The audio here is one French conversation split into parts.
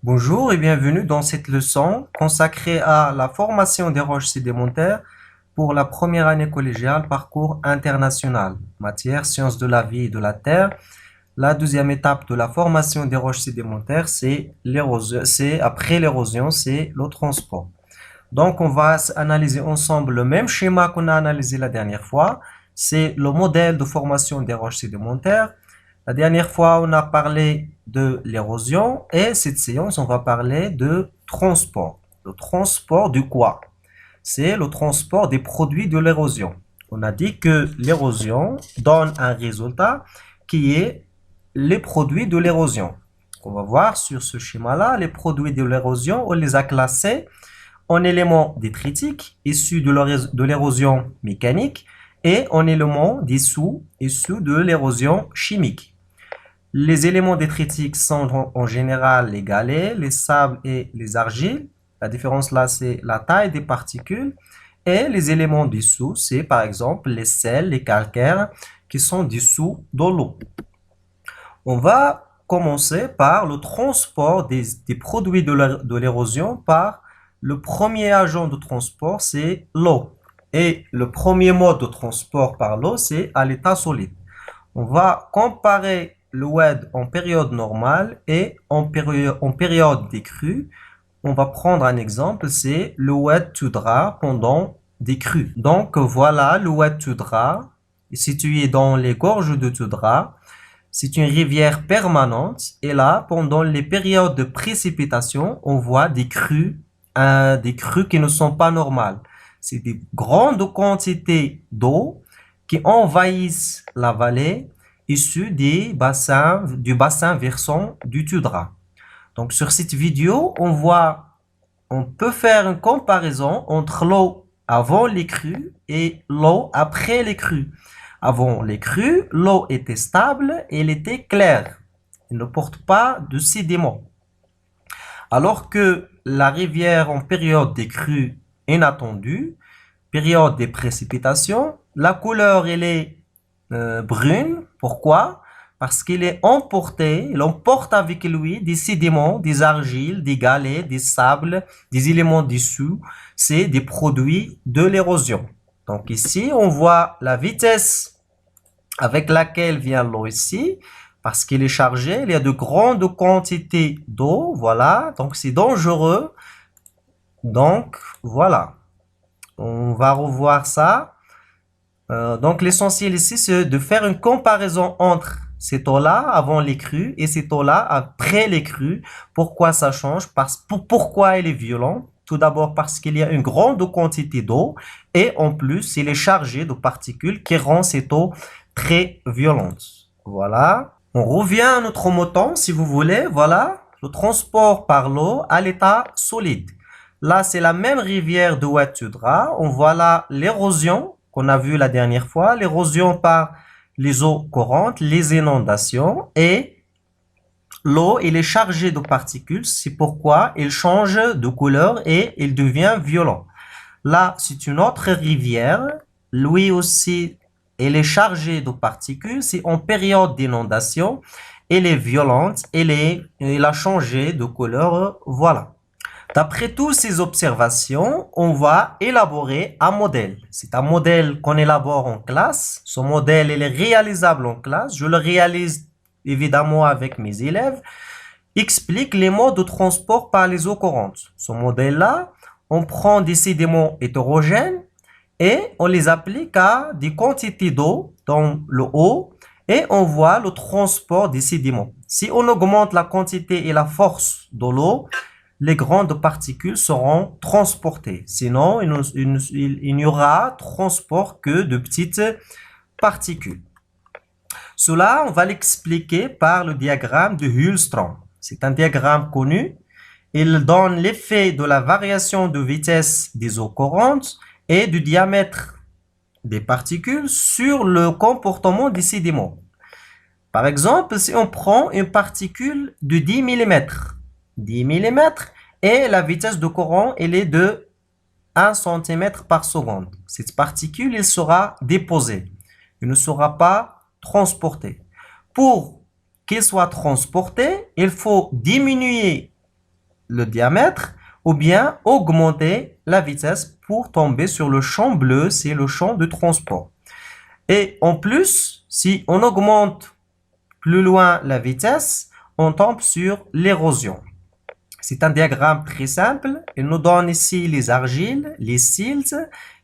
Bonjour et bienvenue dans cette leçon consacrée à la formation des roches sédimentaires pour la première année collégiale parcours international, matière sciences de la vie et de la terre. La deuxième étape de la formation des roches sédimentaires, c'est l'érosion, c'est après l'érosion, c'est le transport. Donc, on va analyser ensemble le même schéma qu'on a analysé la dernière fois. C'est le modèle de formation des roches sédimentaires. La dernière fois, on a parlé de l'érosion et cette séance, on va parler de transport. Le transport du quoi? C'est le transport des produits de l'érosion. On a dit que l'érosion donne un résultat qui est les produits de l'érosion. On va voir sur ce schéma-là, les produits de l'érosion, on les a classés en éléments détritiques issus de l'érosion mécanique et en éléments dissous issus de l'érosion chimique. Les éléments détritiques sont en général les galets, les sables et les argiles. La différence là, c'est la taille des particules. Et les éléments dissous, c'est par exemple les sels, les calcaires qui sont dissous dans l'eau. On va commencer par le transport des produits de l'érosion par le premier agent de transport, c'est l'eau. Et le premier mode de transport par l'eau, c'est à l'état solide. On va comparer le WED en période normale et en période décrue. On va prendre un exemple, c'est le WED Tudra pendant des crues. Donc voilà le WED Tudra, situé dans les gorges de Tudra. C'est une rivière permanente et là, pendant les périodes de précipitation, on voit des crues qui ne sont pas normales. C'est des grandes quantités d'eau qui envahissent la vallée issues du bassin versant du Tudra. Donc sur cette vidéo, on peut faire une comparaison entre l'eau avant les crues et l'eau après les crues. Avant les crues, l'eau était stable et elle était claire. Elle ne porte pas de sédiments. Alors que la rivière en période des crues inattendues, période des précipitations, la couleur elle est brune. Pourquoi? Parce qu'il est emporté, il emporte avec lui des sédiments, des argiles, des galets, des sables, des éléments dissous. C'est des produits de l'érosion. Donc ici, on voit la vitesse avec laquelle vient l'eau ici, parce qu'il est chargé, il y a de grandes quantités d'eau, voilà, donc c'est dangereux. Donc voilà, on va revoir ça. Donc l'essentiel ici, c'est de faire une comparaison entre cette eau-là avant les crues et cette eau-là après les crues. Pourquoi ça change? Pourquoi elle est violente? Tout d'abord parce qu'il y a une grande quantité d'eau et en plus, il est chargé de particules qui rend cette eau très violente. Voilà. On revient à notre mouton, si vous voulez. Voilà. Le transport par l'eau à l'état solide. Là, c'est la même rivière de Ouattudra. On voit là l'érosion qu'on a vu la dernière fois. L'érosion par les eaux courantes, les inondations et l'eau, elle est chargée de particules. C'est pourquoi elle change de couleur et elle devient violent. Là, c'est une autre rivière. Lui aussi, elle est chargée de particules. C'est en période d'inondation. Elle est violente. Elle a changé de couleur. Voilà. D'après toutes ces observations, on va élaborer un modèle. C'est un modèle qu'on élabore en classe. Ce modèle, il est réalisable en classe. Je le réalise évidemment avec mes élèves. Explique les modes de transport par les eaux courantes. Ce modèle-là, on prend des sédiments hétérogènes et on les applique à des quantités d'eau dans le haut et on voit le transport des sédiments. Si on augmente la quantité et la force de l'eau, les grandes particules seront transportées. Sinon, il n'y aura transport que de petites particules. Cela, on va l'expliquer par le diagramme de Hullstrom. C'est un diagramme connu. Il donne l'effet de la variation de vitesse des eaux courantes et du diamètre des particules sur le comportement des sédiments. Par exemple, si on prend une particule de 10 mm, 10 mm et la vitesse de courant elle est de 1 cm par seconde. Cette particule elle sera déposée. Elle ne sera pas transportée. Pour qu'elle soit transportée, il faut diminuer le diamètre ou bien augmenter la vitesse pour tomber sur le champ bleu, c'est le champ de transport. Et en plus, si on augmente plus loin la vitesse, on tombe sur l'érosion. C'est un diagramme très simple. Il nous donne ici les argiles, les silts,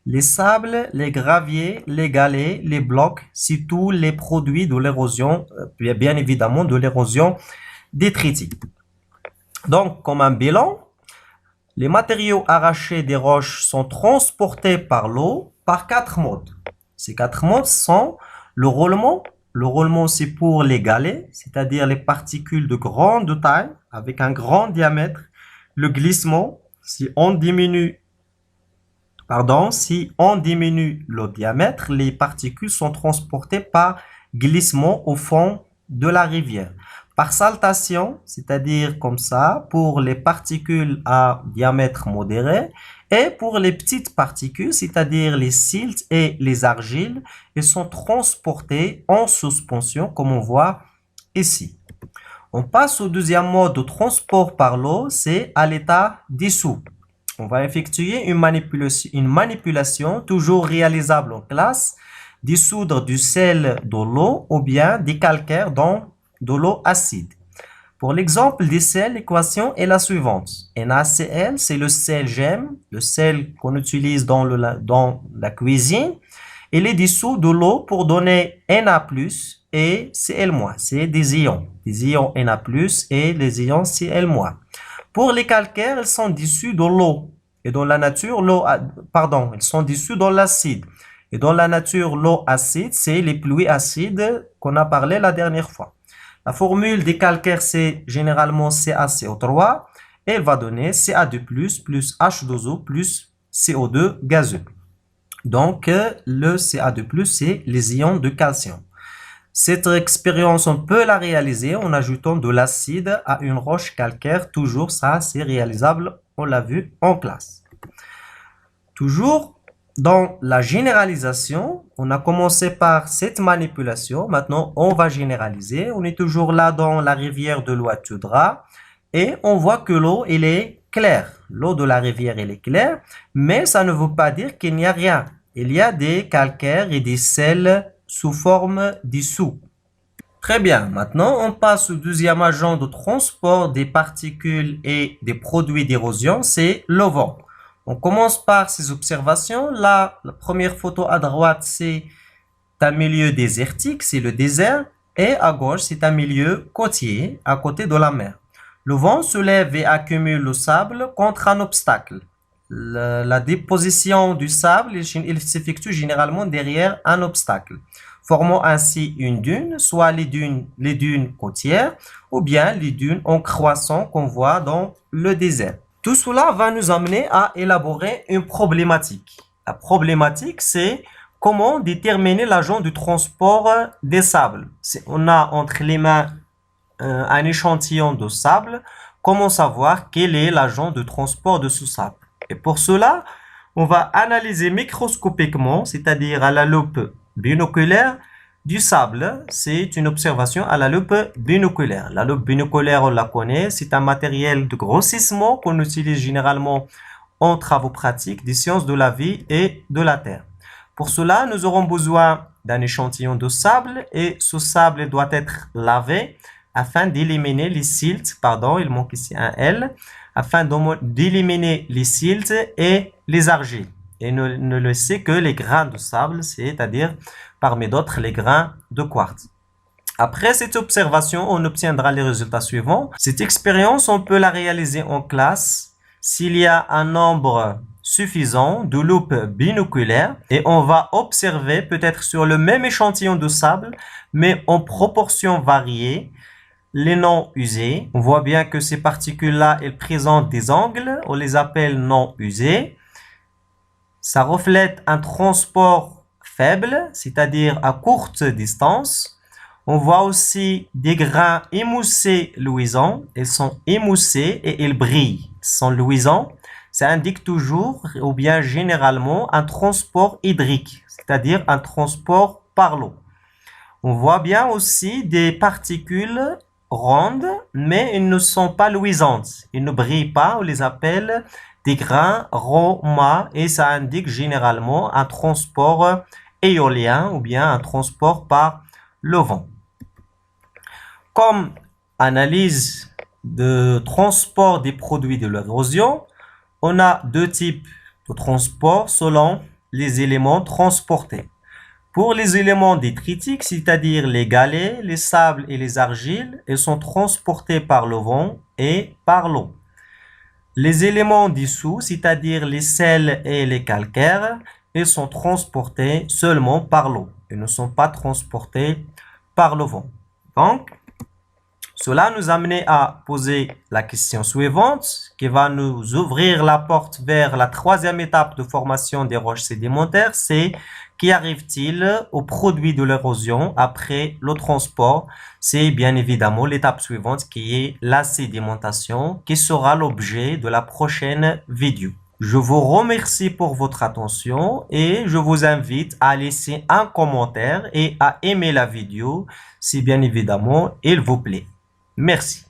les sables, les graviers, les galets, les blocs. C'est tous les produits de l'érosion, bien évidemment de l'érosion détritique. Donc, comme un bilan, les matériaux arrachés des roches sont transportés par l'eau par 4 modes. Ces 4 modes sont le roulement. Le roulement, c'est pour les galets, c'est-à-dire les particules de grande taille avec un grand diamètre. Le glissement, si on diminue le diamètre, les particules sont transportées par glissement au fond de la rivière. Par saltation, c'est-à-dire comme ça, pour les particules à diamètre modéré, et pour les petites particules, c'est-à-dire les silts et les argiles, ils sont transportés en suspension, comme on voit ici. On passe au deuxième mode de transport par l'eau, c'est à l'état dissous. On va effectuer une manipulation toujours réalisable en classe, dissoudre du sel dans l'eau ou bien des calcaires dans de l'eau acide. Pour l'exemple des sels, l'équation est la suivante. NaCl, c'est le sel gemme, le sel qu'on utilise dans la cuisine. Il est dissous de l'eau pour donner Na+, et Cl-. C'est des ions Na+, et les ions Cl-. Pour les calcaires, ils sont dissous dans l'eau. Et dans la nature, ils sont dissous dans l'acide. Et dans la nature, l'eau acide, c'est les pluies acides qu'on a parlé la dernière fois. La formule des calcaires, c'est généralement CaCO3 et elle va donner Ca2+, plus H2O plus CO2 gazeux. Donc, le Ca2+, c'est les ions de calcium. Cette expérience, on peut la réaliser en ajoutant de l'acide à une roche calcaire. Toujours ça, c'est réalisable, on l'a vu en classe. Toujours dans la généralisation, on a commencé par cette manipulation. Maintenant, on va généraliser. On est toujours là dans la rivière de l'Ouattara et on voit que l'eau, elle est claire. L'eau de la rivière, elle est claire, mais ça ne veut pas dire qu'il n'y a rien. Il y a des calcaires et des sels sous forme dissous. Très bien. Maintenant, on passe au deuxième agent de transport des particules et des produits d'érosion, c'est le vent. On commence par ces observations. Là, la première photo à droite, c'est un milieu désertique, c'est le désert. Et à gauche, c'est un milieu côtier, à côté de la mer. Le vent se lève et accumule le sable contre un obstacle. La déposition du sable, il s'effectue généralement derrière un obstacle, formant ainsi une dune, soit les dunes côtières, ou bien les dunes en croissant qu'on voit dans le désert. Tout cela va nous amener à élaborer une problématique. La problématique, c'est comment déterminer l'agent du transport des sables. On a entre les mains un échantillon de sable. Comment savoir quel est l'agent de transport de ce sable? Et pour cela, on va analyser microscopiquement, c'est-à-dire à la loupe binoculaire, du sable. C'est une observation à la loupe binoculaire. La loupe binoculaire, on la connaît, c'est un matériel de grossissement qu'on utilise généralement en travaux pratiques des sciences de la vie et de la terre. Pour cela, nous aurons besoin d'un échantillon de sable et ce sable doit être lavé afin d'éliminer les silts, il manque ici un L, afin d'éliminer les silts et les argiles. Et ne laisser que les grains de sable, c'est-à-dire parmi d'autres les grains de quartz. Après cette observation, on obtiendra les résultats suivants. Cette expérience, on peut la réaliser en classe s'il y a un nombre suffisant de loupes binoculaires et on va observer peut-être sur le même échantillon de sable, mais en proportions variées, les non usés. On voit bien que ces particules-là, elles présentent des angles, on les appelle non usés. Ça reflète un transport faible, c'est-à-dire à courte distance. On voit aussi des grains émoussés luisants. Ils sont émoussés et ils brillent. Ils sont luisants. Ça indique toujours, ou bien généralement, un transport hydrique, c'est-à-dire un transport par l'eau. On voit bien aussi des particules rondes, mais elles ne sont pas luisantes. Ils ne brillent pas, on les appelle des grains ronds et ça indique généralement un transport éolien ou bien un transport par le vent. Comme analyse de transport des produits de l'érosion, on a deux types de transport selon les éléments transportés. Pour les éléments détritiques, c'est-à-dire les galets, les sables et les argiles, ils sont transportés par le vent et par l'eau. Les éléments dissous, c'est-à-dire les sels et les calcaires, ils sont transportés seulement par l'eau. Ils ne sont pas transportés par le vent. Donc, cela nous amène à poser la question suivante qui va nous ouvrir la porte vers la troisième étape de formation des roches sédimentaires. C'est qu'arrive-t-il aux produits de l'érosion après le transport? C'est bien évidemment l'étape suivante qui est la sédimentation qui sera l'objet de la prochaine vidéo. Je vous remercie pour votre attention et je vous invite à laisser un commentaire et à aimer la vidéo si bien évidemment il vous plaît. Merci.